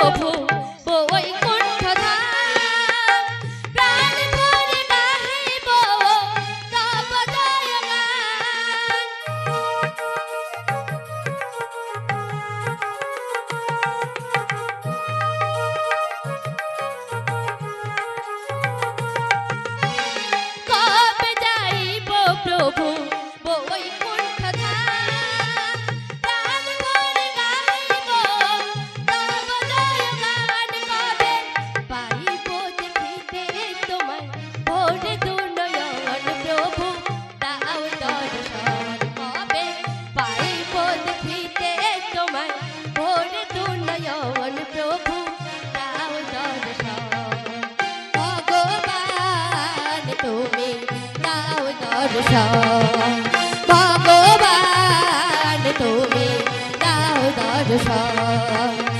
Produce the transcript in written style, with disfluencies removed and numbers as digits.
প্রভু বৈকুণ্ঠ ধাম প্রাণ ভরে গাহিব তব জয়গান। কবে যাইব প্রভু বৈকুণ্ঠ ধাম প্রাণ ভরে গাহিব তব জয়গান। কবে পাইব দেখিতে তোমায় ভরে দুনয়ন প্রভু দাও দর্শন। কবে পাইব দেখিতে তোমায় ভরে দুনয়ন প্রভু দাও দর্শন। ভগবান তুমি দাও দর্শন, ভগবান তুমি দাও দর্শন।